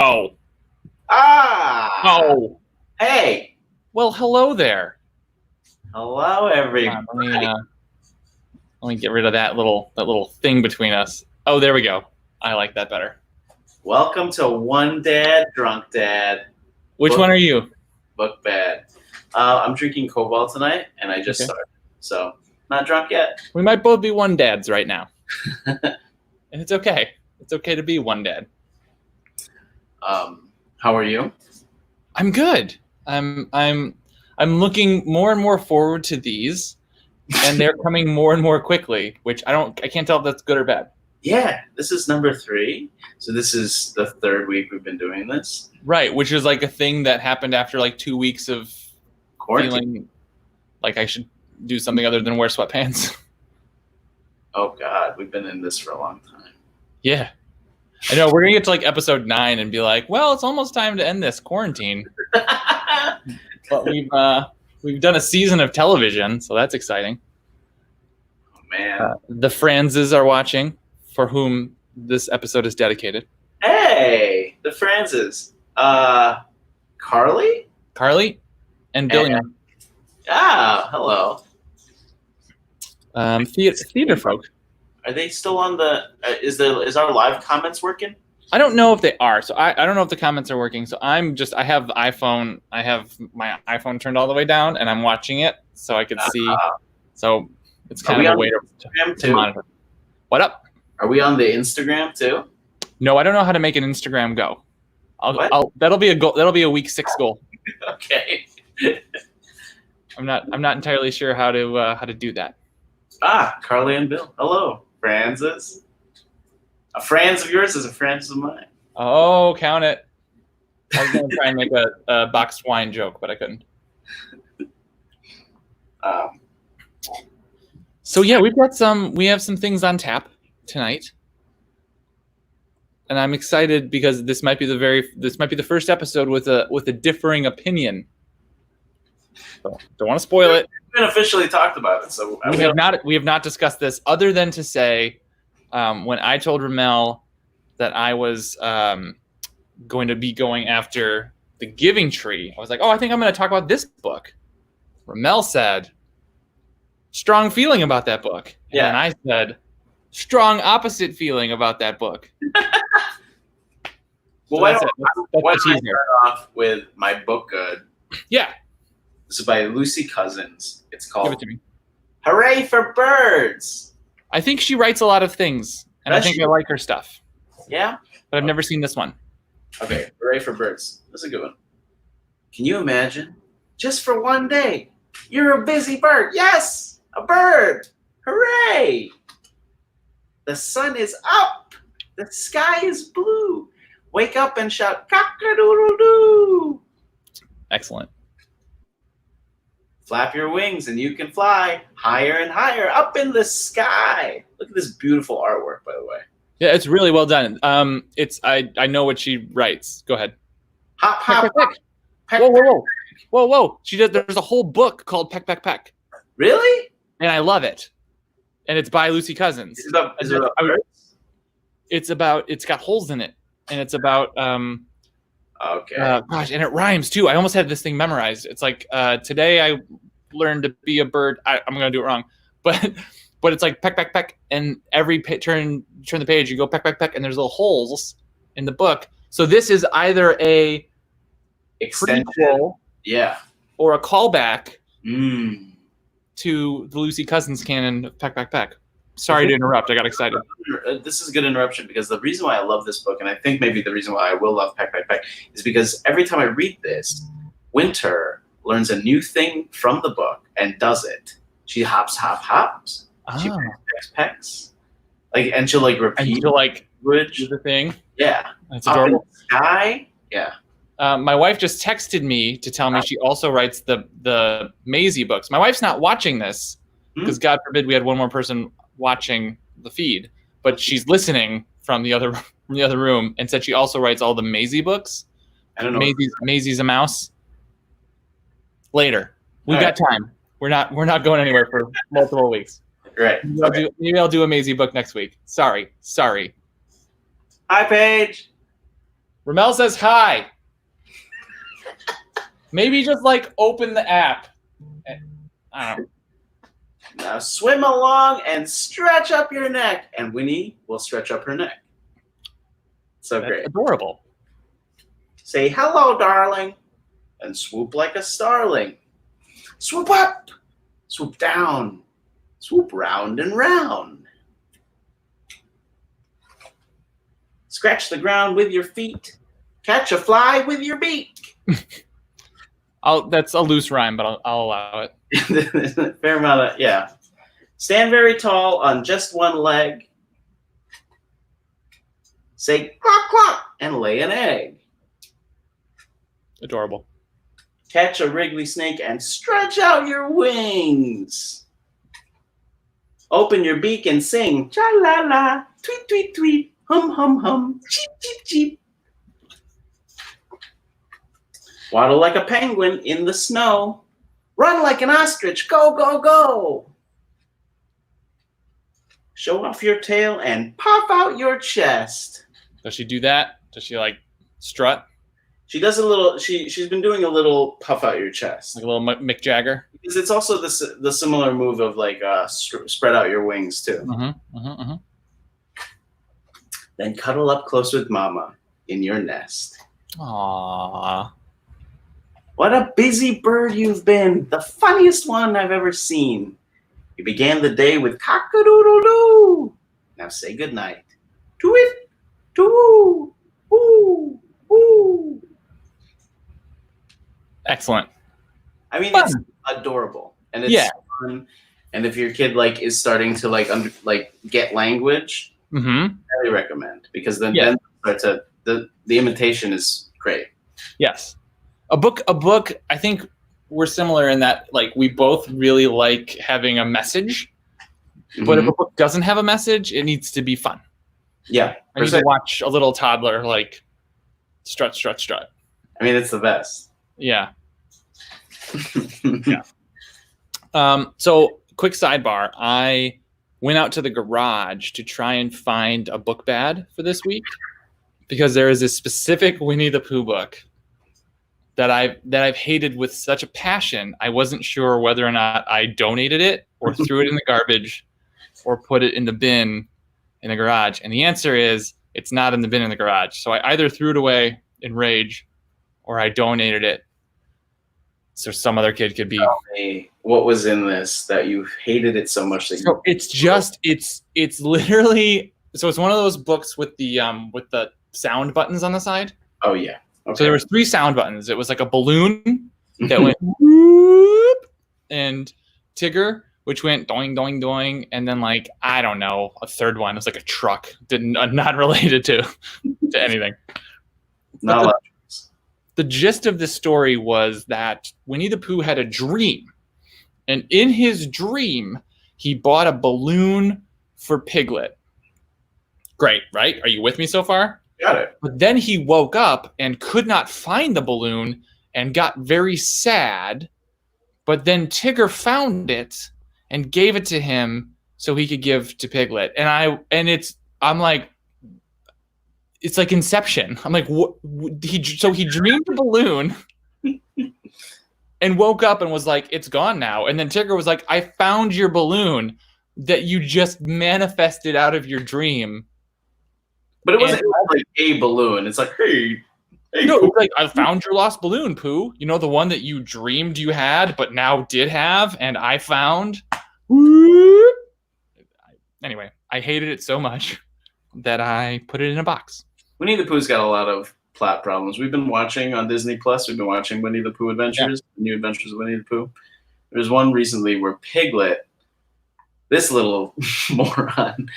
Oh. Ah! Oh. Hey! Well, hello there. Hello, everyone. Let me get rid of that little thing between us. Oh, there we go. I like that better. Welcome to One Dad, Drunk Dad. Which one are you? Book bad. I'm drinking Cobalt tonight, and I just started. So, not drunk yet. We might both be one dads right now. And it's okay. It's okay to be one dad. How are you? I'm good. I'm looking more and more forward to these, and they're coming more and more quickly, which I can't tell if that's good or bad. Yeah, this is number 3. So this is the 3rd week we've been doing this. Right, which is like a thing that happened after like 2 weeks of Quarantine. feeling like I should do something other than wear sweatpants. Oh God, we've been in this for a long time. Yeah. I know, we're going to get to like episode 9 and be like, well, it's almost time to end this quarantine. But we've done a season of television, so that's exciting. Oh, man. The Franzes are watching, for whom this episode is dedicated. Hey, the Franzes. Carly? Carly and Billy. Ah, hello. Theater folk. Are they still on the? Is our live comments working? I don't know if they are. So I don't know if the comments are working. So I have the iPhone. I have my iPhone turned all the way down, and I'm watching it so I can see. So it's kind of a way to monitor. What up? Are we on the Instagram too? No, I don't know how to make an Instagram go. That'll be a goal. That'll be a week 6 goal. Okay. I'm not entirely sure how to do that. Ah, Carly and Bill. Hello, Franzes. A Franz of yours is a Franz of mine. Oh, count it. I was going to try and make a boxed wine joke, but I couldn't. So yeah, we have some things on tap tonight. And I'm excited because this might be the first episode with a differing opinion. So, don't want to spoil it. We haven't officially talked about it, so we have not discussed this other than to say when I told Rammel that I was going to be going after The Giving Tree, I was like, oh, I think I'm going to talk about this book. Rammel said, strong feeling about that book. Yeah. And I said, strong opposite feeling about that book. Well, why don't I start off with my book good? Yeah. This is by Lucy Cousins. It's called Give it to me. Hooray for Birds. I think she writes a lot of things, and I think I like her stuff. Yeah? But I've never seen this one. Okay, Hooray for Birds. That's a good one. Can you imagine? Just for one day, you're a busy bird. Yes, a bird. Hooray. The sun is up. The sky is blue. Wake up and shout, cock-a-doodle-doo. Excellent. Flap your wings and you can fly higher and higher up in the sky. Look at this beautiful artwork, by the way. Yeah, it's really well done. I know what she writes. Go ahead. Hop, hop, peck, hop. peck. Peck, Whoa. There's a whole book called Peck, Peck, Peck. Really? And I love it. And it's by Lucy Cousins. Is it about birds? It's got holes in it. And it's about okay. Gosh, and it rhymes too. I almost had this thing memorized. It's like today I learned to be a bird. I'm gonna do it wrong, but it's like peck, peck, peck, and every turn the page, you go peck, peck, peck, and there's little holes in the book. So this is either a extension, or a callback to the Lucy Cousins canon of Peck, Peck, Peck. Sorry to interrupt. I got excited. This is a good interruption because the reason why I love this book, and I think maybe the reason why I will love Peck, Peck, Peck, is because every time I read this, Winter learns a new thing from the book and does it. She hops, hop, hops. She pecks, pecks. And she'll repeat. And she'll do the thing. Yeah. That's adorable. Up in the sky. Yeah. My wife just texted me to tell me she also writes the Maisie books. My wife's not watching this because God forbid we had one more person watching the feed, but she's listening from the other room and said she also writes all the Maisie books. I don't know. Maisie's a mouse. Later, we've got time. We're not going anywhere for multiple weeks. Right. Maybe I'll do a Maisie book next week. Sorry. Hi, Paige. Rammel says hi. Maybe just like open the app. I don't know. Now swim along and stretch up your neck, and Winnie will stretch up her neck. So That's great. adorable. Say hello, darling, and swoop like a starling. Swoop up, swoop down, swoop round and round. Scratch the ground with your feet. Catch a fly with your beak. That's a loose rhyme, but I'll allow it. Fair amount of, yeah. Stand very tall on just one leg. Say clock, clock, and lay an egg. Adorable. Catch a wriggly snake and stretch out your wings. Open your beak and sing, cha-la-la, tweet, tweet, tweet, hum, hum, hum, cheep, cheep, cheep. Waddle like a penguin in the snow. Run like an ostrich, go, go, go. Show off your tail and puff out your chest. Does she do that? Does she like strut? She does a little, she's been doing a little puff out your chest. Like a little Mick Jagger? Because it's also the similar move of like spread out your wings too. Then cuddle up close with mama in your nest. Aww. What a busy bird you've been. The funniest one I've ever seen. You began the day with cock-a-doodle-doo. Now say goodnight. To-it, to-woo, woo, woo. Excellent. I mean, Fun. It's adorable. And it's fun. And if your kid like is starting to like get language, highly recommend. Because then the imitation is great. Yes. A book, I think we're similar in that like we both really like having a message. But if a book doesn't have a message, it needs to be fun. Yeah. I need to watch a little toddler like strut, strut, strut. I mean, it's the best. Yeah. Yeah. So quick sidebar. I went out to the garage to try and find a book bag for this week because there is a specific Winnie the Pooh book that I've hated with such a passion. I wasn't sure whether or not I donated it or threw it in the garbage or put it in the bin in the garage. And the answer is it's not in the bin in the garage. So I either threw it away in rage or I donated it so some other kid could be. Tell me what was in this that you hated it so much that so it's literally, so it's one of those books with the sound buttons on the side. Oh yeah. Okay. So there was 3 sound buttons. It was like a balloon that went whoop, and Tigger, which went doing, doing, doing, and then like I don't know, a third one. It was like a truck, not related to anything. Not the gist of the story was that Winnie the Pooh had a dream, and in his dream, he bought a balloon for Piglet. Great, right? Are you with me so far? Got it. But then he woke up and could not find the balloon and got very sad. But then Tigger found it and gave it to him so he could give to Piglet. I'm like, it's like Inception. I'm like, what? So he dreamed a balloon and woke up and was like, it's gone now. And then Tigger was like, I found your balloon that you just manifested out of your dream. But it wasn't like a balloon. It's like, hey no, Pooh. it's like, I found your lost balloon, Pooh. You know, the one that you dreamed you had, but now did have, and I found. Anyway, I hated it so much that I put it in a box. Winnie the Pooh's got a lot of plot problems. We've been watching on Disney Plus. We've been watching Winnie the Pooh Adventures, New Adventures of Winnie the Pooh. There's one recently where Piglet, this little moron,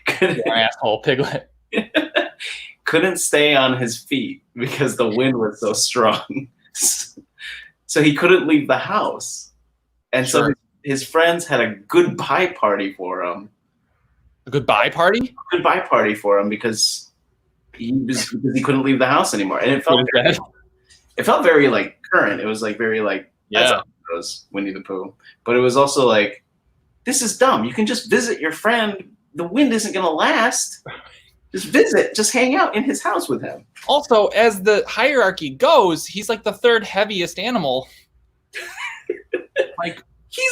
Asshole Piglet. couldn't stay on his feet because the wind was so strong. So he couldn't leave the house. And so his friends had a goodbye party for him. A goodbye party? A goodbye party for him because he couldn't leave the house anymore. And it felt very like current. It was like very like that's how it was, Winnie the Pooh. But it was also like, this is dumb. You can just visit your friend. The wind isn't gonna last. Just visit. Just hang out in his house with him. Also, as the hierarchy goes, he's like the third heaviest animal. Like, He's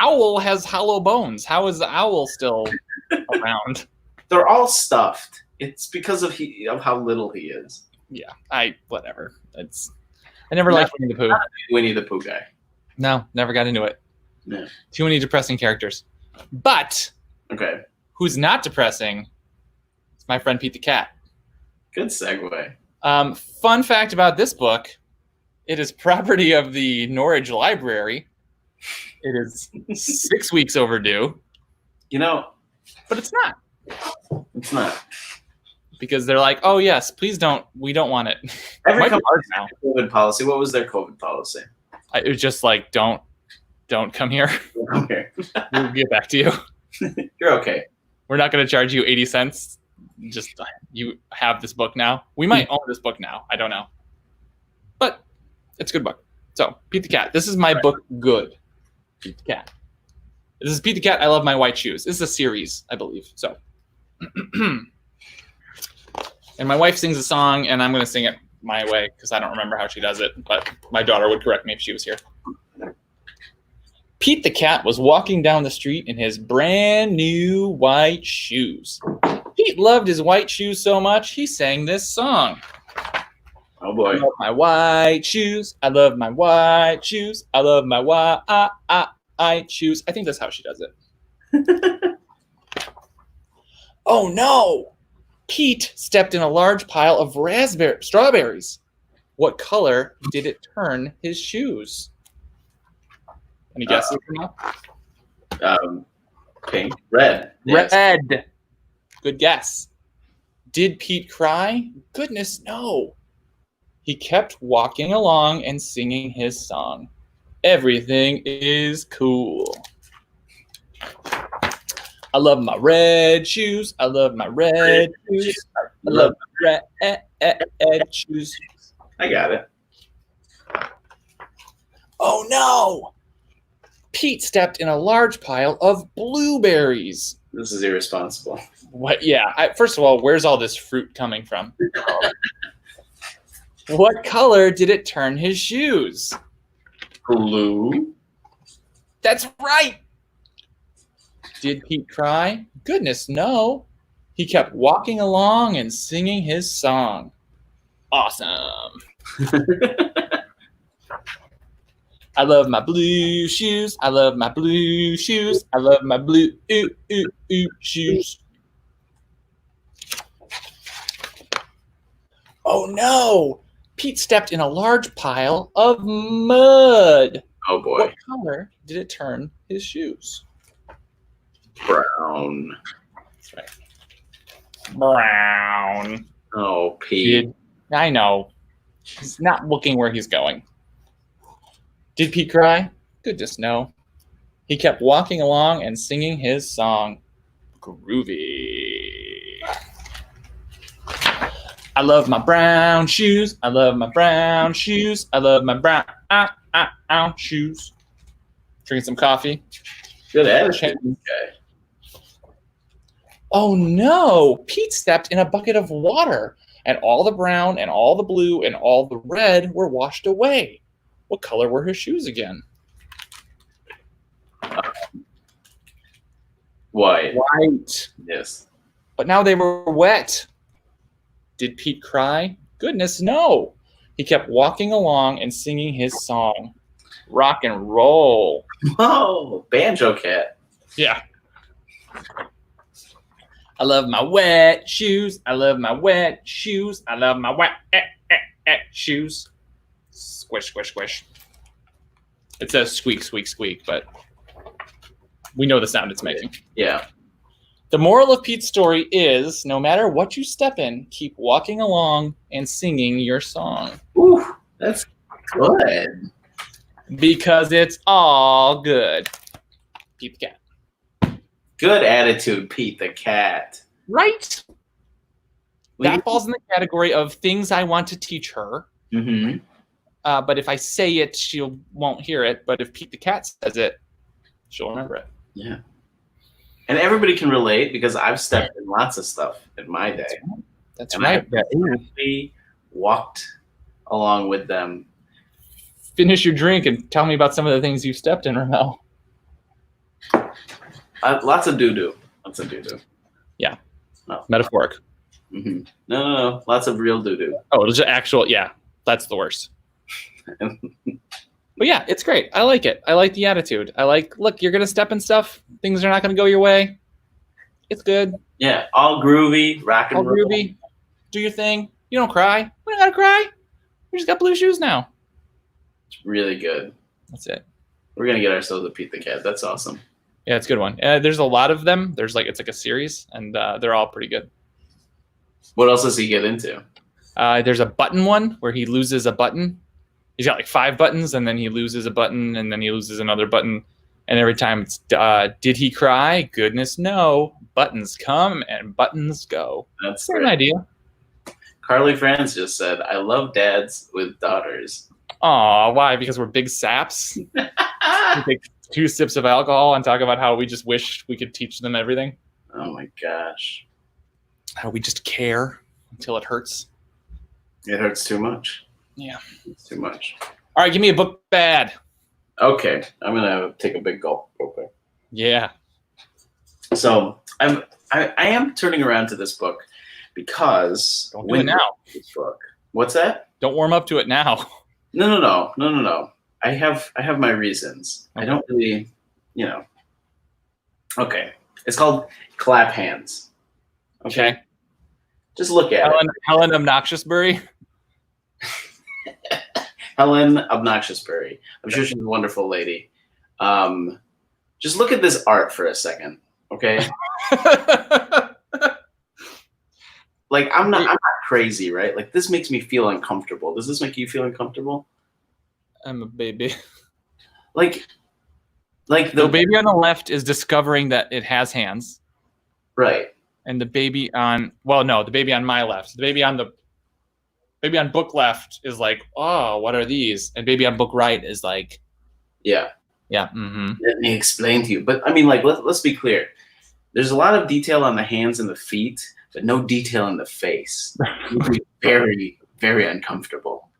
owl has hollow bones. How is the owl still around? They're all stuffed. It's because of how little he is. Yeah, whatever. I never liked Winnie the Pooh. Winnie the Pooh guy. No, never got into it. Yeah. Too many depressing characters. But Okay. who's not depressing? It's my friend Pete the cat. Good segue. Fun fact about this book: it is property of the Norwich Library. It is 6 weeks overdue. But it's not. It's not. Because they're like, oh yes, please don't. We don't want it. Every company has a COVID policy. What was their COVID policy? It was just like, don't come here. Okay. We'll get back to you. You're okay. We're not going to charge you 80 cents. Just you have this book now. We might own this book now. I don't know. But it's a good book. So, Pete the Cat. This is my book, Good. Pete the Cat. This is Pete the Cat, I Love My White Shoes. This is a series, I believe. So, and my wife sings a song, and I'm going to sing it my way because I don't remember how she does it, but my daughter would correct me if she was here. Pete the Cat was walking down the street in his brand new white shoes. Pete loved his white shoes so much, he sang this song. Oh boy. I love my white shoes. I love my white shoes. I love my white shoes. I think that's how she does it. Oh no! Pete stepped in a large pile of strawberries. What color did it turn his shoes? Any guesses? Pink. Red. Red. Yes. Good guess. Did Pete cry? Goodness, no. He kept walking along and singing his song. Everything is cool. I love my red shoes. I love my red shoes. I love my red shoes. I got it. Oh no! Pete stepped in a large pile of blueberries. This is irresponsible. What? Yeah. First of all, where's all this fruit coming from? What color did it turn his shoes? Blue. That's right. Did Pete cry? Goodness, no. He kept walking along and singing his song. Awesome. I love my blue shoes. I love my blue shoes. I love my blue shoes. Oh no! Pete stepped in a large pile of mud. Oh boy. What color did it turn his shoes? Brown. That's right. Brown. Oh, Pete. I know. He's not looking where he's going. Did Pete cry? Goodness, no. He kept walking along and singing his song. Groovy. I love my brown shoes. I love my brown shoes. I love my brown shoes. Drinking some coffee. Good attitude. Okay. Oh no! Pete stepped in a bucket of water, and all the brown and all the blue and all the red were washed away. What color were his shoes again? White. White. Yes. But now they were wet. Did Pete cry? Goodness, no. He kept walking along and singing his song. Rock and roll. Whoa, Banjo Cat. Yeah. I love my wet shoes. I love my wet shoes. I love my wet shoes. Squish, squish, squish. It says squeak, squeak, squeak, but we know the sound it's making. Yeah. The moral of Pete's story is, no matter what you step in, keep walking along and singing your song. Ooh, that's good. Because it's all good. Pete the Cat. Good attitude, Pete the Cat. Right? That falls in the category of things I want to teach her. Mm-hmm. But if I say it, she won't hear it. But if Pete the Cat says it, she'll remember it. Yeah. And everybody can relate because I've stepped in lots of stuff in my day. That's And right. I actually walked along with them. Finish your drink and tell me about some of the things you've stepped in, Rammel. Lots of doo-doo. Lots of doo-doo. Yeah. No. Metaphoric. Mm-hmm. No. Lots of real doo-doo. Oh, it's actual. Yeah, that's the worst. But yeah, it's great. I like it. I like the attitude. I like, look, you're going to step in stuff. Things are not going to go your way. It's good. Yeah, all groovy, rock and All roll. groovy. Do your thing. You don't cry. We don't got to cry. We just got blue shoes now. It's really good. That's it. We're going to get ourselves a Pete the Cat. That's awesome. Yeah, it's a good one. There's a lot of them. It's like a series, and they're all pretty good. What else does he get into? There's a button one where he loses a button. He's got like 5 buttons, and then he loses a button, and then he loses another button. And every time it's, did he cry? Goodness, no. Buttons come and buttons go. That's Same idea. Carly France just said, I love dads with daughters. Aw, why? Because we're big saps? We take 2 sips of alcohol and talk about how we just wish we could teach them everything? Oh my gosh. How we just care until it hurts? It hurts too much. Yeah. It's too much. All right, give me a book bad. Okay, I'm gonna take a big gulp real quick. Yeah. So I am turning around to this book because Don't do it now. This book. What's that? Don't warm up to it now. No. I have my reasons. Okay. I don't really, Okay, it's called Clap Hands. Okay. Just look at it. Helen Obnoxiousbury. Helen Obnoxiousbury. I'm sure she's a wonderful lady. Just look at this art for a second, okay? Like I'm not crazy, right? Like this makes me feel uncomfortable. Does this make you feel uncomfortable? I'm a baby. Like the baby on the left is discovering that it has hands. Right. And the baby on the baby on my left. The baby on book left is like, oh, what are these? And baby on book right is like, yeah. Mm-hmm. Let me explain to you. But I mean, like, let's be clear. There's a lot of detail on the hands and the feet, but no detail in the face. You'd be very, very uncomfortable.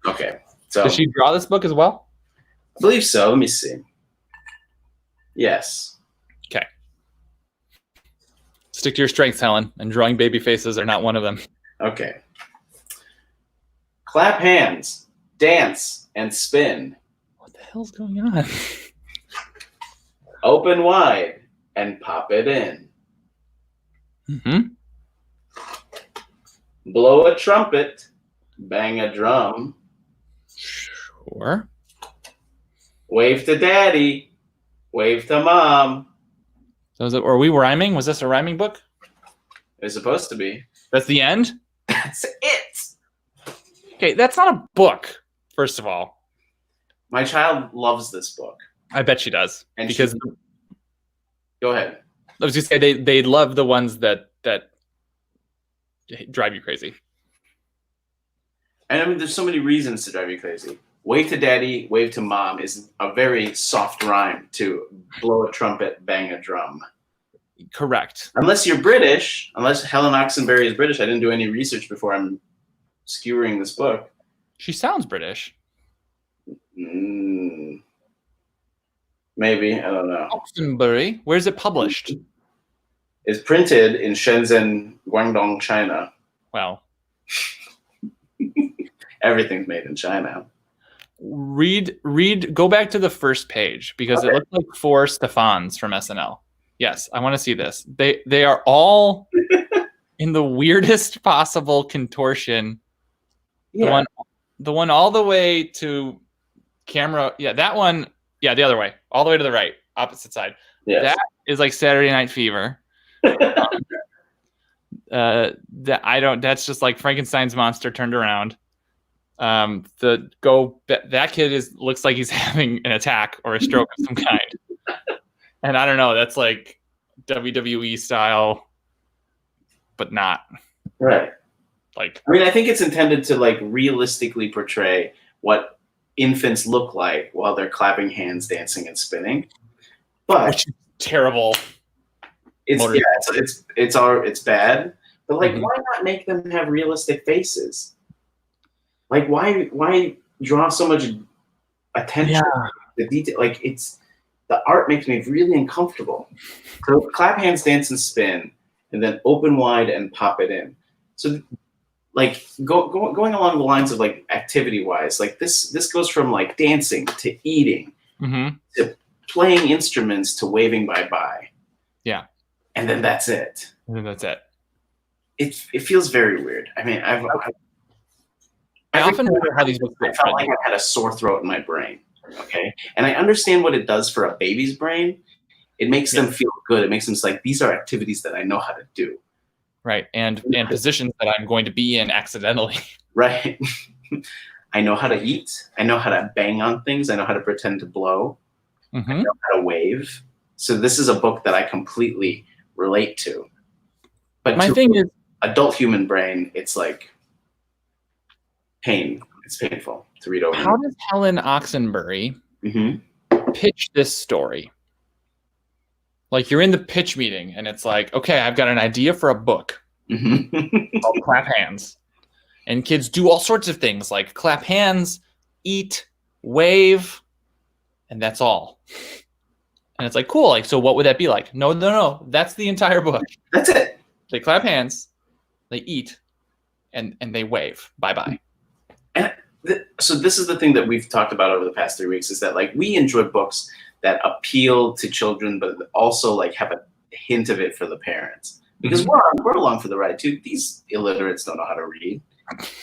Okay. So did she draw this book as well? I believe so. Let me see. Yes. Okay. Stick to your strengths, Helen, and drawing baby faces are not one of them. Okay. Clap hands, dance, and spin. What the hell's going on? Open wide and pop it in. Mm-hmm. Blow a trumpet, bang a drum. Sure. Wave to daddy, wave to mom. So are we rhyming? Was this a rhyming book? It's supposed to be. That's the end? That's it. Okay, that's not a book, first of all. My child loves this book. I bet she does. And because go ahead. I was just saying they love the ones that drive you crazy. And I mean, there's so many reasons to drive you crazy. Wave to daddy, wave to mom is a very soft rhyme to blow a trumpet, bang a drum. Correct. Unless you're British, unless Helen Oxenbury is British. I didn't do any research before I'm skewering this book. She sounds British. Maybe. I don't know. Oxenbury. Where's it published? It's printed in Shenzhen, Guangdong, China. Well. Everything's made in China. Go back to the first page because it looks like 4 Stephans from SNL. Yes, I want to see this. They are all in the weirdest possible contortion. Yeah. The one all the way to camera. Yeah, that one. Yeah, the other way, all the way to the right, opposite side. Yes. That is like Saturday Night Fever. That's just like Frankenstein's monster turned around. That kid looks like he's having an attack or a stroke of some kind. And I don't know, that's like WWE style, but not. Right. Like, I mean, I think it's intended to like realistically portray what infants look like while they're clapping hands, dancing, and spinning. But which is terrible. motor. It's bad. But like, Mhm. why not make them have realistic faces? Like, why draw so much attention Yeah. to the detail? Like, the art makes me really uncomfortable. So clap hands, dance, and spin, and then open wide and pop it in. So like going along the lines of like activity wise, like this goes from like dancing to eating Mm-hmm. to playing instruments to waving bye bye. Yeah. And then that's it. And then that's it. It feels very weird. I mean, I often wonder how these books I get felt like written. I had a sore throat in my brain. Okay, and I understand what it does for a baby's brain. It makes Yeah. them feel good. It makes them like, these are activities that I know how to do. Right. And positions that I'm going to be in accidentally. Right. I know how to eat. I know how to bang on things. I know how to pretend to blow. Mm-hmm. I know how to wave. So this is a book that I completely relate to. But My to thing is, adult human brain, it's like pain. It's painful to read over. how does Helen Oxenbury pitch this story? Like, you're in the pitch meeting and it's like, okay, I've got an idea for a book called Clap Hands. And kids do all sorts of things like clap hands, eat, wave, and that's all. And it's like, cool. Like, so what would that be like? No. That's the entire book. That's it. They clap hands, they eat, and they wave. Bye-bye. And so this is the thing that we've talked about over the past 3 weeks, is that like we enjoy books that appeal to children, but also like have a hint of it for the parents. Because we're along for the ride too. These illiterates don't know how to read.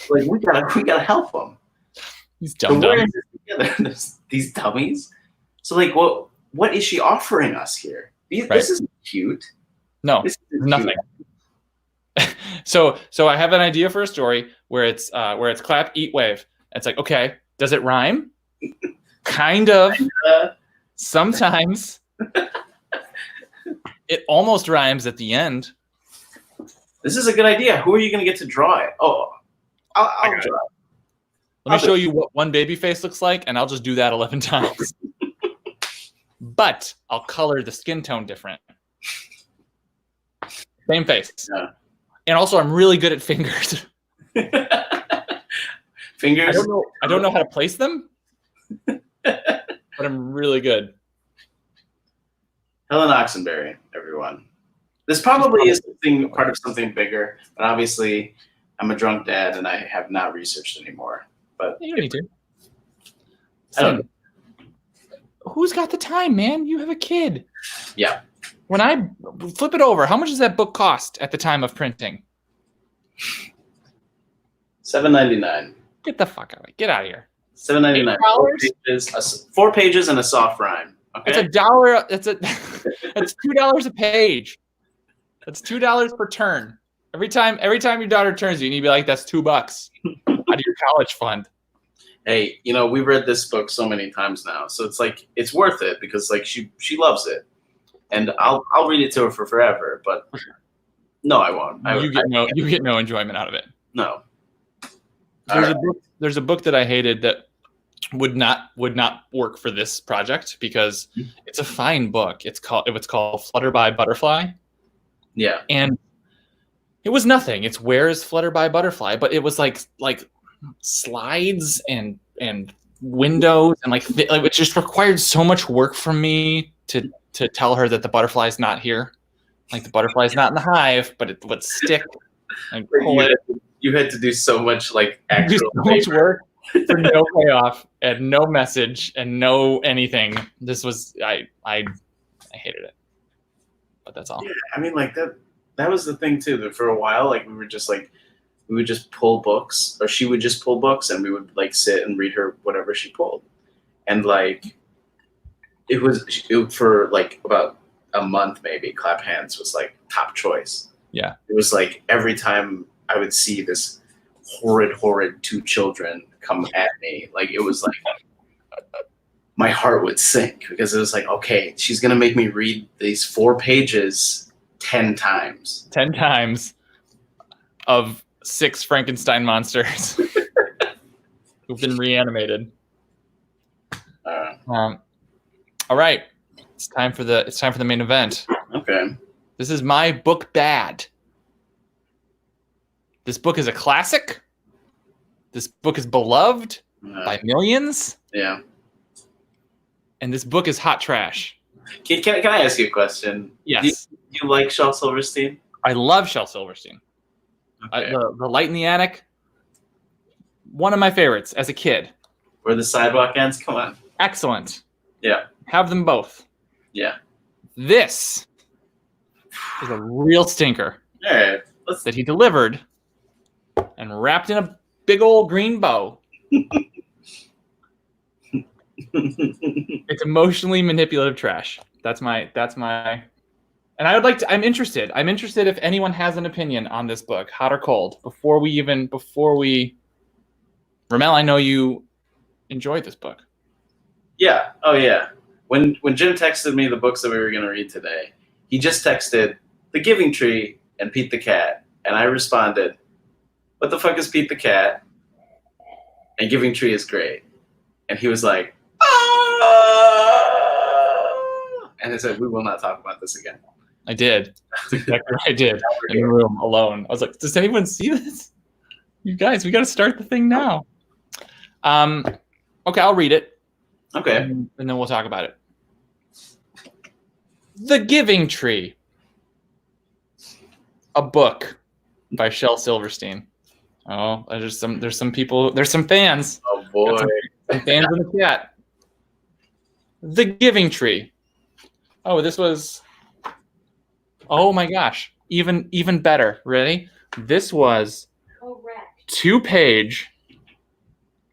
Like we gotta help them. These dumb dummies. Together, these dummies. So like, what is she offering us here? This isn't cute. No, this isn't nothing. So I have an idea for a story where it's clap, eat, wave. It's like, okay, does it rhyme? Kind of. Sometimes. It almost rhymes at the end. This is a good idea. Who are you going to get to draw it? Oh, I'll draw it. Let me show you what one baby face looks like, and I'll just do that 11 times. But I'll color the skin tone different. Same face. Yeah. And also, I'm really good at fingers. Fingers? I don't know how to place them, but I'm really good. Helen Oxenbury, everyone. This probably is part of something bigger, but obviously I'm a drunk dad and I have not researched anymore. But you don't need to. I don't know. Who's got the time, man? You have a kid. Yeah. When I flip it over, how much does that book cost at the time of printing? $7.99. Get the fuck out of it. Get out of here. $7.99. 4 pages and a soft rhyme. Okay. It's $1. It's $2 a page. That's $2 per turn. Every time your daughter turns you, and you'd be like, "That's $2 out of your college fund." Hey, we read this book so many times now, so it's like it's worth it because like she loves it, and I'll read it to her for forever. But no, I won't. You get no enjoyment out of it. No. There's a book that I hated that would not work for this project because it's a fine book. It's called Flutter by Butterfly. Yeah. And it was nothing. It's Where is Flutter by Butterfly, but it was like slides and windows and like it just required so much work from me to tell her that the butterfly's not here. Like the butterfly's not in the hive, but it would stick and pull it. You had to do so much like actual much work for no payoff and no message and no anything. This was I hated it. But that's all. Yeah, I mean like that was the thing too, that for a while like we would just pull books, or she would just pull books and we would like sit and read her whatever she pulled. And like it for like about a month maybe, Clap Hands was like top choice. Yeah. It was like every time I would see this horrid 2 children come at me, like it was like my heart would sink because it was like, okay, she's gonna make me read these 4 pages 10 times. 10 times of 6 Frankenstein monsters who've been reanimated. All right, it's time for the main event. Okay. This is my book bad. This book is a classic. This book is beloved by millions. Yeah. And this book is hot trash. Can I ask you a question? Yes. Do you like Shel Silverstein? I love Shel Silverstein. Okay. The Light in the Attic, one of my favorites as a kid. Where the sidewalk ends? Come on. Excellent. Yeah. Have them both. Yeah. This is a real stinker. All right. That he delivered and wrapped in a big old green bow. It's emotionally manipulative trash. That's my and I would like to I'm interested if anyone has an opinion on this book, hot or cold, before we Rammel, I know you enjoyed this book. Yeah. Oh yeah. When Jim texted me the books that we were going to read today, he just texted The Giving Tree and Pete the Cat, and I responded, "What the fuck is Pete the Cat? And Giving Tree is great." And he was like, "Ah!" And I said, "We will not talk about this again." I did. That's exactly what I did in the room alone. I was like, does anyone see this? You guys, we got to start the thing now. Okay, I'll read it. Okay. And then we'll talk about it. The Giving Tree. A book by Shel Silverstein. Oh, there's some people, there's some fans. Oh boy. Some fans in the chat. The Giving Tree. Oh, this was, oh my gosh, even better. Ready? This was 2-page.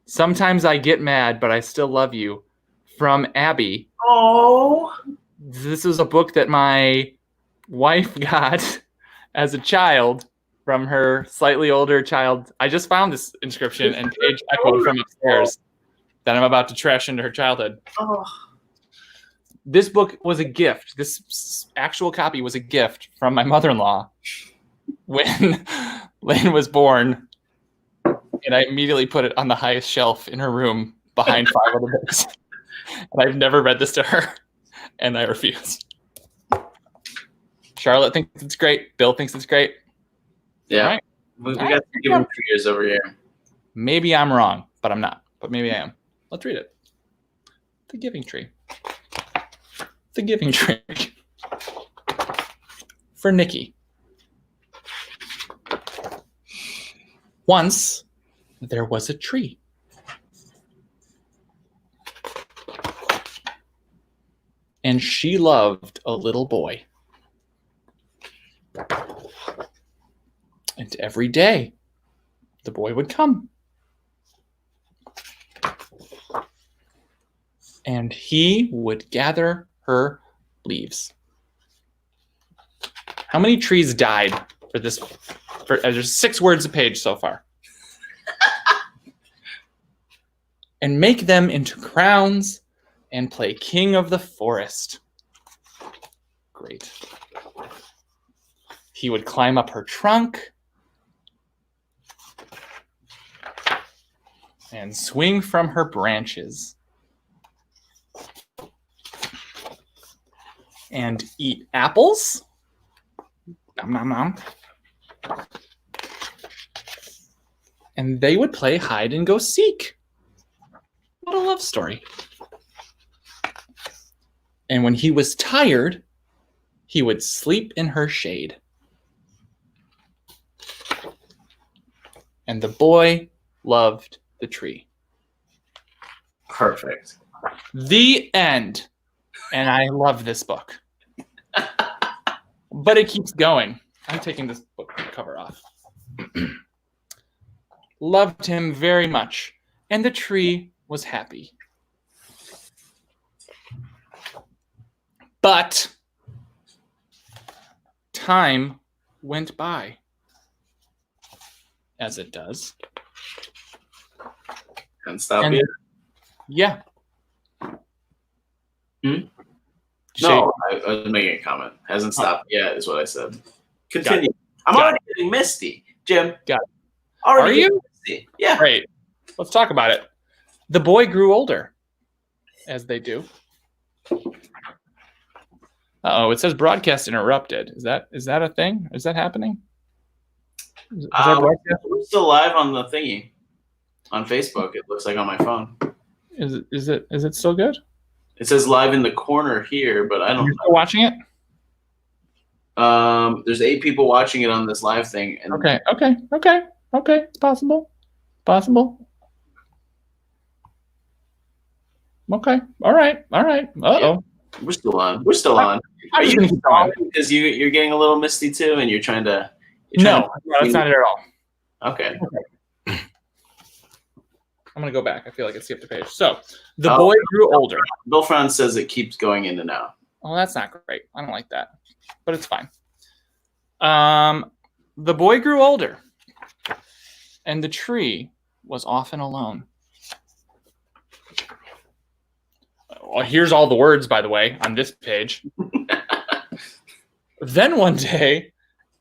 Sometimes I Get Mad, but I Still Love You, from Abby. Oh. This is a book that my wife got as a child from her slightly older child. I just found this inscription and page echoed from upstairs that I'm about to trash into her childhood. Oh. This book was a gift. This actual copy was a gift from my mother-in-law when Lynn was born. And I immediately put it on the highest shelf in her room behind 5 other books. And I've never read this to her, and I refuse. Charlotte thinks it's great. Bill thinks it's great. Yeah. Right. We got to give him 2 years over here. Maybe I'm wrong, but I'm not. But maybe I am. Let's read it. The Giving Tree. The Giving Tree. For Nikki. Once there was a tree. And she loved a little boy. And every day, the boy would come. And he would gather her leaves. How many trees died for this? There's 6 words a page so far. And make them into crowns and play king of the forest. Great. He would climb up her trunk and swing from her branches and eat apples. Nom, nom, nom. And they would play hide and go seek. What a love story. And when he was tired, he would sleep in her shade. And the boy loved the tree. Perfect. The end. And I love this book. But it keeps going. I'm taking this book cover off. Loved him very much. And the tree was happy. But time went by. As it does. Can't stop yet. Yeah. No, I was making a comment. Hasn't stopped yet, is what I said. Continue. I'm already getting misty, Jim. Got it. Already Are you? Misty. Yeah. Great. Let's talk about it. The boy grew older, as they do. Uh-oh, it says broadcast interrupted. Is that a thing? Is that happening? Is our broadcast? We're still live on the thingy on Facebook. It looks like on my phone. Is it still good? It says live in the corner here, but I don't You're know. still watching it? There's 8 people watching it on this live thing. And Okay. It's possible. Okay. All right. Uh-oh. we're still on. We're still on. Are you calling because you're getting a little misty too, and you're trying to? No, that's not it at all. Okay. I'm gonna go back. I feel like I skipped a page. So the boy grew older. Bill Franz says it keeps going in and out. Oh, that's not great. I don't like that, but it's fine. The boy grew older, and the tree was often alone. Well, here's all the words, by the way, on this page. Then one day,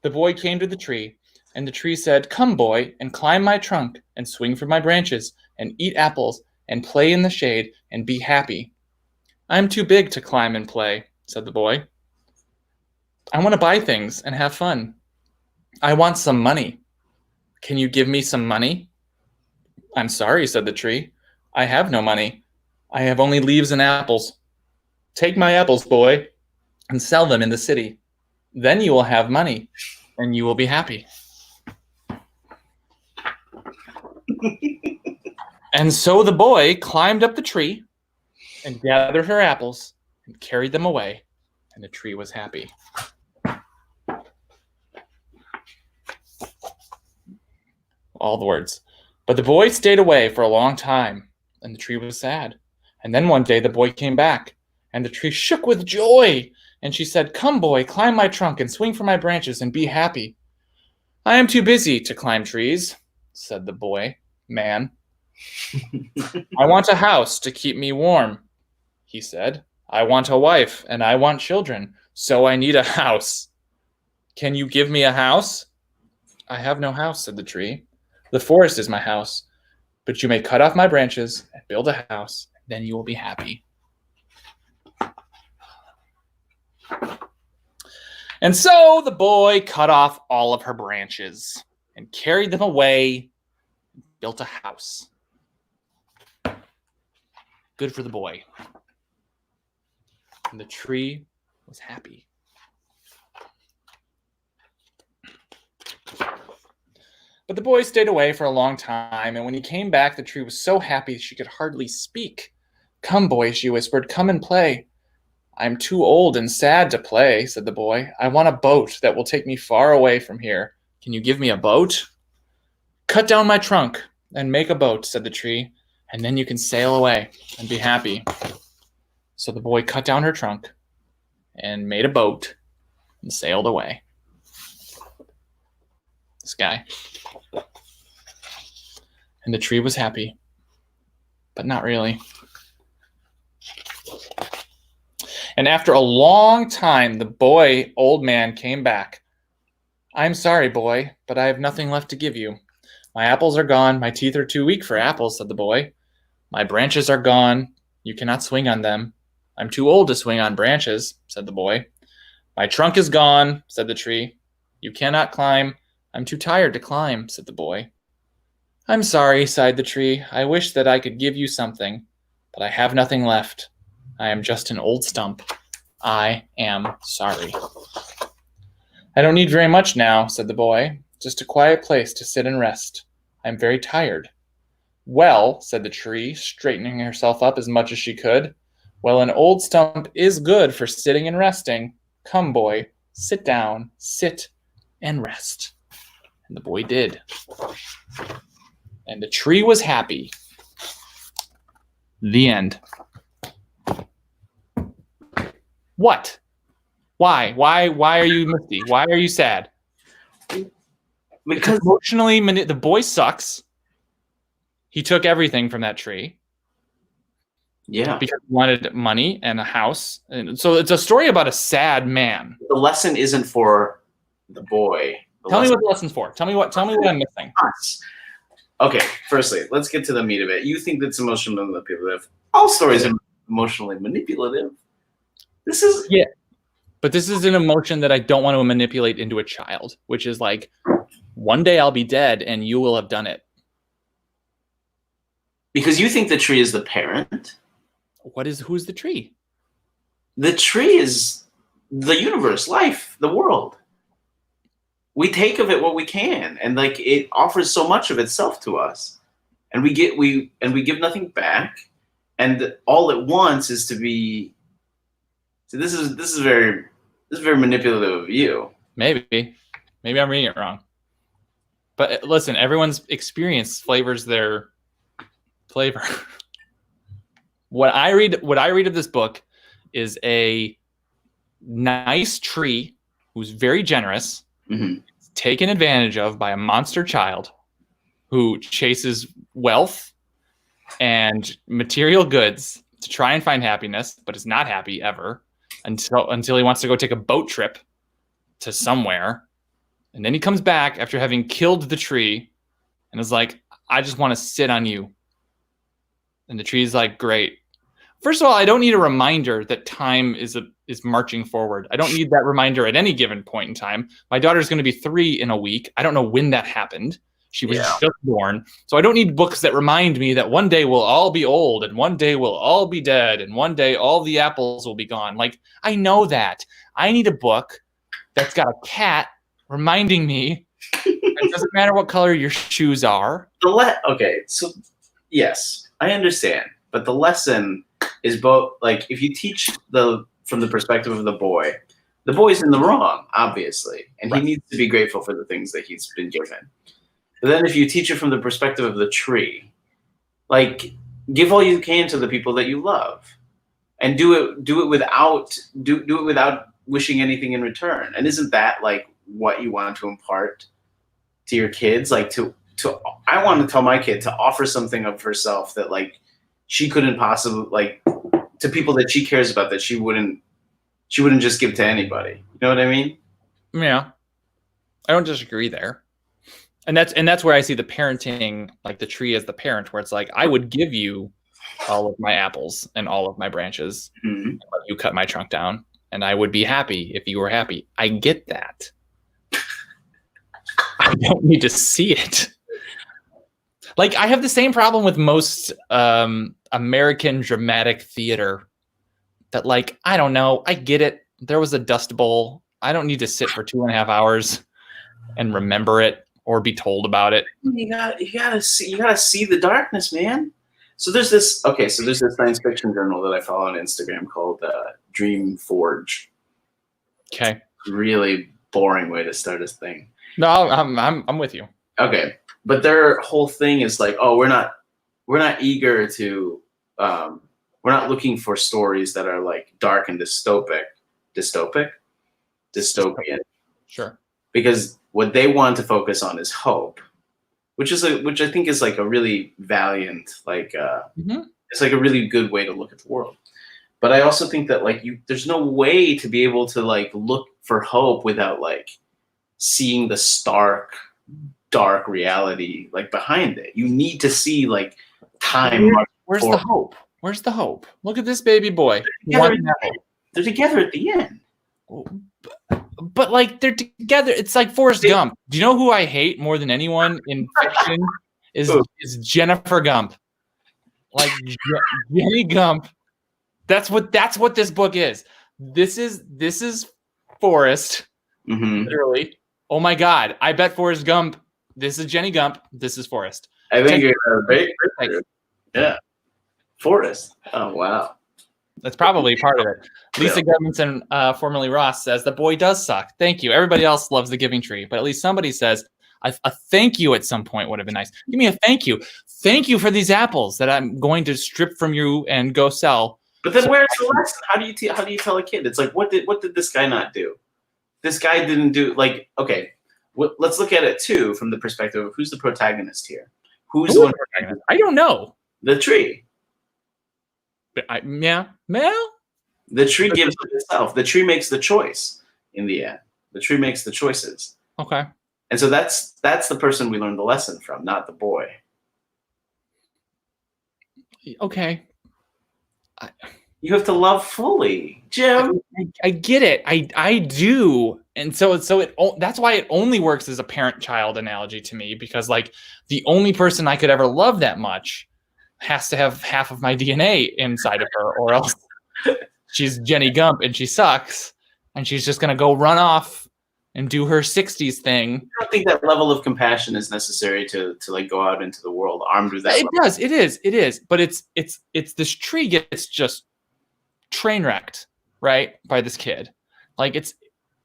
the boy came to the tree, and the tree said, "Come, boy, and climb my trunk, and swing from my branches, and eat apples, and play in the shade, and be happy." "I'm too big to climb and play," said the boy. "I want to buy things and have fun. I want some money. Can you give me some money?" "I'm sorry," said the tree. "I have no money. I have only leaves and apples. Take my apples, boy, and sell them in the city. Then you will have money, and you will be happy." And so the boy climbed up the tree and gathered her apples and carried them away, and the tree was happy. All the words. But the boy stayed away for a long time, and the tree was sad. And then one day the boy came back, and the tree shook with joy, and she said, "Come, boy, climb my trunk and swing from my branches and be happy." "I am too busy to climb trees," said the boy, man. "I want a house to keep me warm," he said. "I want a wife, and I want children, so I need a house. Can you give me a house?" "I have no house," said the tree. "The forest is my house, but you may cut off my branches and build a house, and then you will be happy." And so the boy cut off all of her branches and carried them away and built a house. Good for the boy. And the tree was happy. But the boy stayed away for a long time, and when he came back, the tree was so happy she could hardly speak. "Come, boy," she whispered, "come and play." "I'm too old and sad to play," said the boy. "I want a boat that will take me far away from here. Can you give me a boat?" "Cut down my trunk and make a boat," said the tree, "and then you can sail away and be happy." So the boy cut down her trunk and made a boat and sailed away. This guy. And the tree was happy, but not really. And after a long time, the old man came back. "I'm sorry, boy, but I have nothing left to give you. My apples are gone. My teeth are too weak for apples," said the boy. "My branches are gone. You cannot swing on them. I'm too old to swing on branches," said the boy. "My trunk is gone," said the tree. "You cannot climb. I'm too tired to climb," said the boy. "I'm sorry," sighed the tree. "I wish that I could give you something, but I have nothing left. I am just an old stump. I am sorry." "I don't need very much now," said the boy. "Just a quiet place to sit and rest. I'm very tired." "Well," said the tree, straightening herself up as much as she could, "well, an old stump is good for sitting and resting. Come, boy, sit down, sit and rest." And the boy did. And the tree was happy. The end. What? Why? Why are you misty? Why are you sad? Because emotionally, the boy sucks. He took everything from that tree. Yeah. Because he wanted money and a house. And so it's a story about a sad man. The lesson isn't for the boy. Tell me what the lesson's for. Tell me what I'm missing. Okay, firstly, let's get to the meat of it. You think that's emotionally manipulative. All stories are emotionally manipulative. This is... Yeah. But this is an emotion that I don't want to manipulate into a child, which is like, one day I'll be dead and you will have done it. Because you think the tree is the parent. Who's the tree? The tree is the universe, life, the world. We take of it what we can, and like it offers so much of itself to us, and we give nothing back, and all it wants is to be. So this is very manipulative of you. Maybe I'm reading it wrong. But listen, everyone's experience flavors their flavor. What I read of this book is a nice tree who's very generous, taken advantage of by a monster child who chases wealth and material goods to try and find happiness, but is not happy ever until he wants to go take a boat trip to somewhere. And then he comes back after having killed the tree and is like, I just want to sit on you. And the tree's like, great. First of all, I don't need a reminder that time is marching forward. I don't need that reminder at any given point in time. My daughter's going to be 3 in a week. I don't know when that happened. She was just born. So I don't need books that remind me that one day we'll all be old and one day we'll all be dead and one day all the apples will be gone. Like, I know that. I need a book that's got a cat reminding me it doesn't matter what color your shoes are. Okay, so yes, I understand. But the lesson is both, like, if you teach from the perspective of the boy's in the wrong, obviously. And he needs to be grateful for the things that he's been given. But then if you teach it from the perspective of the tree, like, give all you can to the people that you love. And do it without wishing anything in return. And isn't that like what you want to impart to your kids? Like I want to tell my kid to offer something of herself that like she couldn't possibly, like, to people that she cares about, that she wouldn't just give to anybody. You know what I mean? Yeah. I don't disagree there. And that's where I see the parenting, like the tree as the parent, where it's like, I would give you all of my apples and all of my branches, and let you cut my trunk down, and I would be happy if you were happy. I get that. I don't need to see it. Like, I have the same problem with most American dramatic theater that, like, I don't know. I get it. There was a Dust Bowl. I don't need to sit for 2.5 hours and remember it or be told about it. You gotta see the darkness, man. So there's this science fiction journal that I follow on Instagram called Dream Forge. Okay. Really boring way to start a thing. No, I'm with you. Okay, but their whole thing is like, oh, we're not eager to, we're not looking for stories that are like dark and dystopian. Sure. Because what they want to focus on is hope, which I think is like a really valiant, like it's like a really good way to look at the world. But I also think that like there's no way to be able to like look for hope without like seeing the stark, dark reality like behind it. You need to see like time. Where's the hope? Where's the hope? Look at this baby boy. They're together at the end. But like they're together. It's like Forrest Gump. Do you know who I hate more than anyone in fiction? Is Jennifer Gump. Like Jenny Gump. That's what this book is. This is Forrest. Literally. Oh my God. I bet Forrest Gump. This is Jenny Gump. This is Forrest. I think you're right. Yeah. Forrest. Oh wow. That's probably part of it. Lisa Gudmundsson, formerly Ross, says the boy does suck. Thank you. Everybody else loves the Giving Tree, but at least somebody says a thank you at some point would have been nice. Give me a thank you. Thank you for these apples that I'm going to strip from you and go sell. But then where's the lesson? How do you tell a kid? It's like, what did this guy not do? This guy didn't do, like, okay. Let's look at it too from the perspective of who's the protagonist here. Who's the one protagonist? I don't know. The tree. Meow. The tree gives it itself. The tree makes the choice in the end. The tree makes the choices. Okay. And so that's the person we learned the lesson from, not the boy. Okay. You have to love fully, Jim. I get it. I do. And that's why it only works as a parent-child analogy to me, because like the only person I could ever love that much has to have half of my DNA inside of her, or else she's Jenny Gump and she sucks, and she's just gonna go run off and do her 60s thing. I don't think that level of compassion is necessary to like go out into the world armed with that. It does. It is. But it's this tree gets just train wrecked, right, by this kid. Like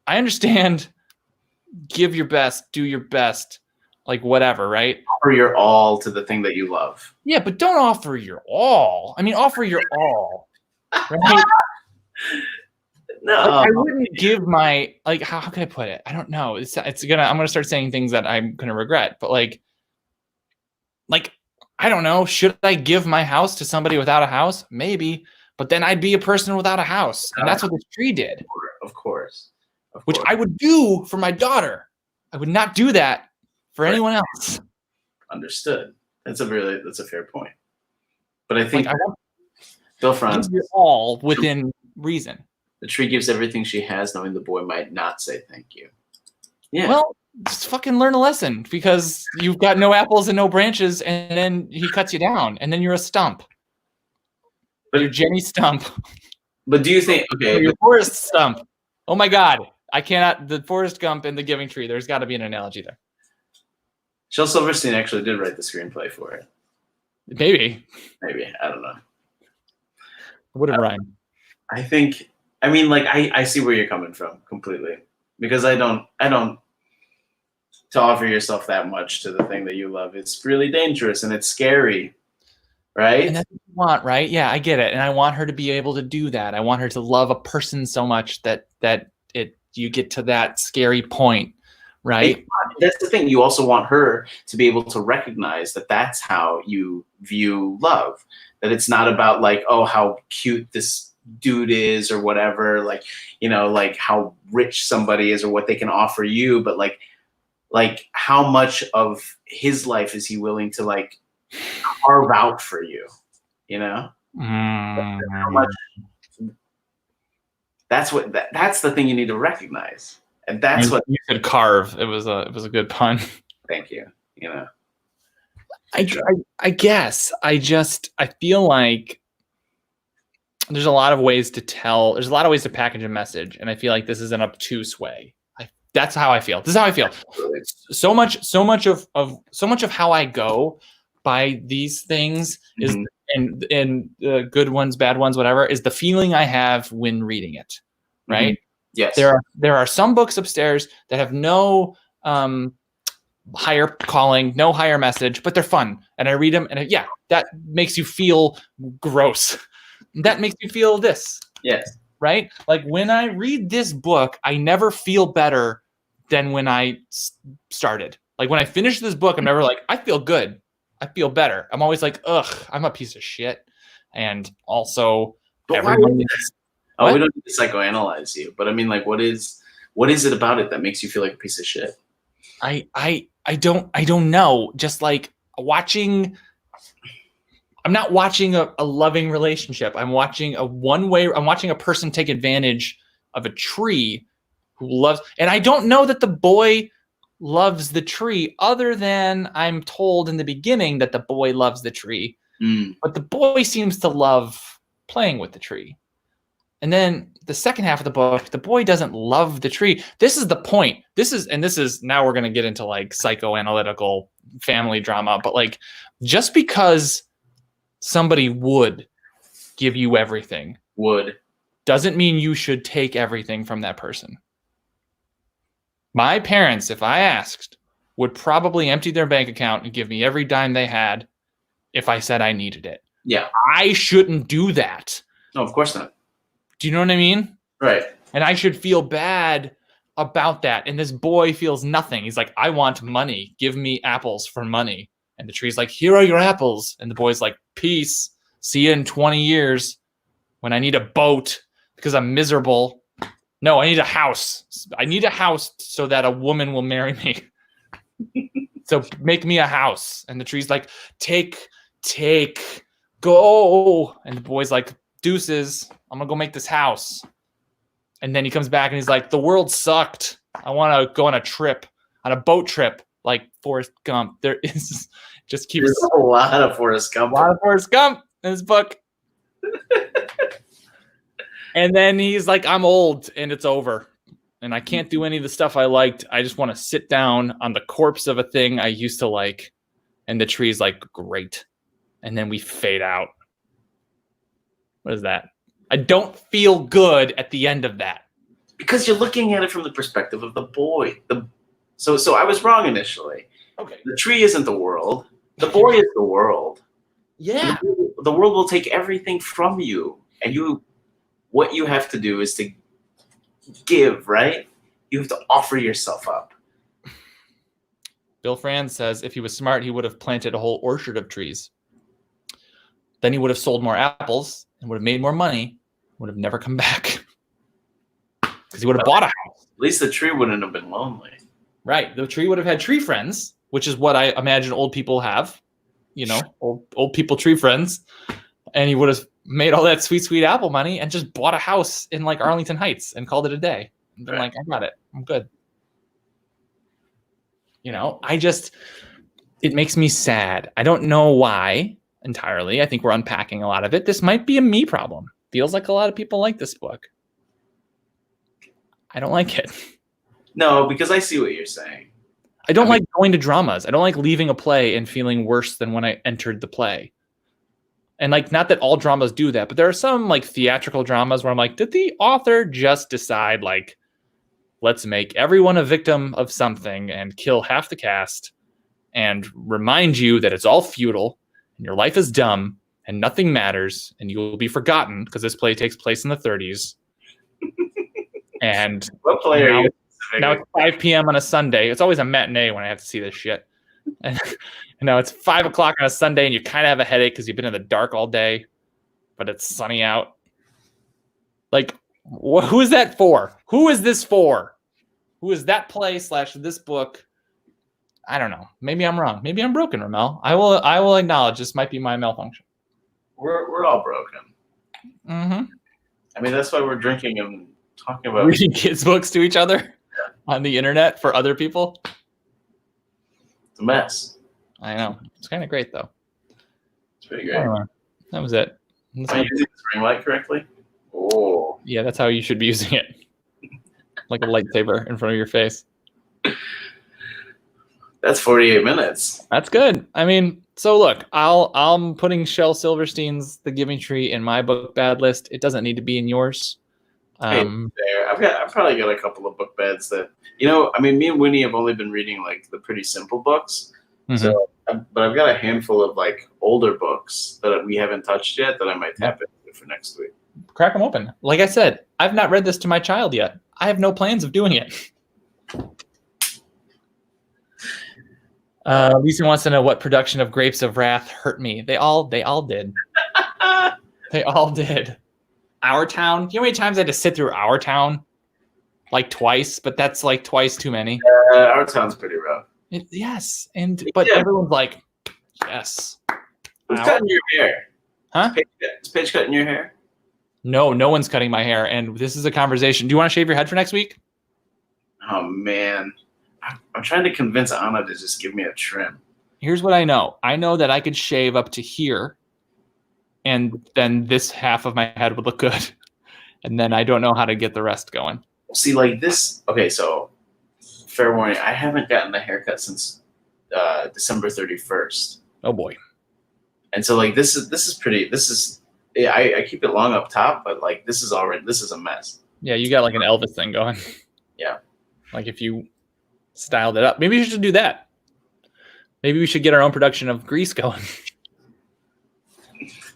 I understand, give your best, do your best, like whatever, right? Offer your all to the thing that you love. Yeah, but don't offer your all. I mean, offer your all, right? No, like, I wouldn't give my, like, how can I put it? I don't know. I'm gonna start saying things that I'm gonna regret, but like I don't know. Should I give my house to somebody without a house? Maybe, but then I'd be a person without a house, and that's what this tree did. Of course. Which I would do for my daughter. I would not do that for anyone else. Understood. That's a fair point. But I think like, Bill Franz, all within reason. The tree gives everything she has, knowing the boy might not say thank you. Yeah. Well, just fucking learn a lesson, because you've got no apples and no branches, and then he cuts you down, and then you're a stump. But you're Jenny Stump. But do you think, okay, you're Forrest Stump? Oh my God, I cannot. The Forrest Gump and the Giving Tree. There's got to be an analogy there. Shel Silverstein actually did write the screenplay for it. Maybe. I don't know. Would have rhymed. I mean, like, I see where you're coming from completely, because I don't to offer yourself that much to the thing that you love. It's really dangerous and it's scary, right? And that's what you want, right? Yeah, I get it. And I want her to be able to do that. I want her to love a person so much that you get to that scary point, right? That's the thing. You also want her to be able to recognize that that's how you view love. That it's not about like, oh, how cute this dude is or whatever, like, you know, like how rich somebody is or what they can offer you, but like how much of his life is he willing to like carve out for you, you know? How much, that's the thing you need to recognize, and that's what you could carve. It was a good pun. Thank you. You know, I guess I feel like there's a lot of ways to tell. There's a lot of ways to package a message, and I feel like this is an obtuse way. That's how I feel. This is how I feel. So much of how I go by these things is, and good ones, bad ones, whatever, is the feeling I have when reading it. Right? Yes. There are some books upstairs that have no higher calling, no higher message, but they're fun, and I read them, and that makes you feel gross. That makes you feel this. Yes. Right? Like when I read this book, I never feel better than when I started. Like when I finish this book, I'm never like, I feel good. I feel better. I'm always like, ugh, I'm a piece of shit. And also, everyone is. Oh, we don't need to psychoanalyze you, but I mean, like, what is it about it that makes you feel like a piece of shit? I don't know. Just like watching. I'm not watching a loving relationship. I'm watching I'm watching a person take advantage of a tree who loves, and I don't know that the boy loves the tree, other than I'm told in the beginning that the boy loves the tree. But the boy seems to love playing with the tree. And then the second half of the book, the boy doesn't love the tree. This is the point. This is now we're going to get into like psychoanalytical family drama, but like just because somebody would give you everything doesn't mean you should take everything from that person. My parents, if I asked, would probably empty their bank account and give me every dime they had if I said I needed it. Yeah. I shouldn't do that. No, of course not. Do you know what I mean? Right. And I should feel bad about that. And this boy feels nothing. He's like, I want money. Give me apples for money. And the tree's like, here are your apples. And the boy's like, peace. See you in 20 years when I need a boat because I'm miserable. No, I need a house. I need a house so that a woman will marry me. So make me a house. And the tree's like, take, go. And the boy's like, deuces. I'm gonna go make this house. And then he comes back and he's like, the world sucked. I want to go on a boat trip, like Forrest Gump. There is just keeps There's a lot of Forrest Gump. A lot of Forrest Gump in his book. And then he's like, I'm old and it's over. And I can't do any of the stuff I liked. I just want to sit down on the corpse of a thing I used to like. And the tree's like, great. And then we fade out. What is that? I don't feel good at the end of that. Because you're looking at it from the perspective of the boy. So I was wrong initially. Okay. The tree isn't the world. The boy is the world. Yeah. The world will take everything from you. And what you have to do is to give, right? You have to offer yourself up. Bill Franz says if he was smart, he would have planted a whole orchard of trees. Then he would have sold more apples and would have made more money, would have never come back. Because he would have bought a house. At least the tree wouldn't have been lonely. Right. The tree would have had tree friends, which is what I imagine old people have. You know, old people tree friends. And he would have made all that sweet, sweet apple money and just bought a house in like Arlington Heights and called it a day. And been like, I got it. I'm good. You know, it makes me sad. I don't know why entirely. I think we're unpacking a lot of it. This might be a me problem. Feels like a lot of people like this book. I don't like it. No, because I see what you're saying. I don't like going to dramas. I don't like leaving a play and feeling worse than when I entered the play. And like, not that all dramas do that, but there are some like theatrical dramas where I'm like, did the author just decide like, let's make everyone a victim of something and kill half the cast and remind you that it's all futile and your life is dumb and nothing matters and you will be forgotten because this play takes place in the 30s. And what play are you? Now it's 5 p.m. on a Sunday. It's always a matinee when I have to see this shit. And now it's 5 o'clock on a Sunday and you kind of have a headache because you've been in the dark all day, but it's sunny out. Like, who is that for? Who is this for? Who is that play / this book? I don't know. Maybe I'm wrong. Maybe I'm broken, Rammel. I will acknowledge this might be my malfunction. We're all broken. Mm-hmm. I mean, that's why we're drinking and talking about reading kids' books to each other on the internet for other people. It's a mess. I know. It's kind of great, though. It's pretty great. That was it. Am I using this ring light correctly? Oh. Yeah, that's how you should be using it. Like a lightsaber in front of your face. That's 48 minutes. That's good. I mean, so look, I'm putting Shel Silverstein's The Giving Tree in my book bad list. It doesn't need to be in yours. I've probably got a couple of book beds that, you know, I mean, me and Winnie have only been reading like the pretty simple books. Mm-hmm. So, but I've got a handful of like older books that we haven't touched yet that I might tap into for next week. Crack them open. Like I said, I've not read this to my child yet. I have no plans of doing it. Lisa wants to know what production of Grapes of Wrath hurt me. They all did. They all did. Our Town. You know how many times I had to sit through Our Town? Like twice, but that's like twice too many. Our Town's pretty rough. Yes, but everyone's like, yes. Who's cutting your hair? Huh? Is Paige cutting your hair? No one's cutting my hair, and this is a conversation. Do you want to shave your head for next week? Oh man, I'm trying to convince Anna to just give me a trim. Here's what I know. I know that I could shave up to here, and then this half of my head would look good, and then I don't know how to get the rest going. See, like this. Okay, so fair warning, I haven't gotten a haircut since December 31st. Oh boy. And so like this is pretty. Yeah, I keep it long up top, but like this is a mess. Yeah, you got like an Elvis thing going. Yeah. Like if you styled it up. Maybe you should do that. Maybe we should get our own production of Grease going.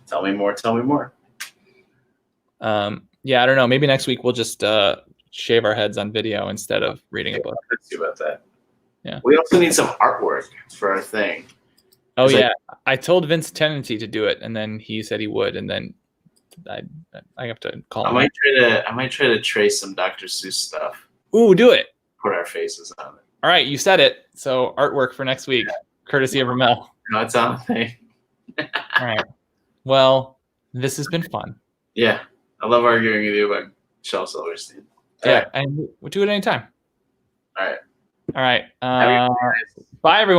Tell me more. Yeah, I don't know. Maybe next week we'll just shave our heads on video instead of reading a book. Let's see about that. Yeah. We also need some artwork for our thing. Oh yeah, I told Vince Tenancy to do it, and then he said he would, and then I have to call him. I might try to trace some Dr. Seuss stuff. Ooh, do it. Put our faces on it. All right, you said it. So artwork for next week, courtesy of Rammel. No, it's on the thing. All right. Well, this has been fun. Yeah, I love arguing with you about Shel Silverstein. Yeah, and we'll do it anytime. All right. All right. Have a good night. Bye, everyone.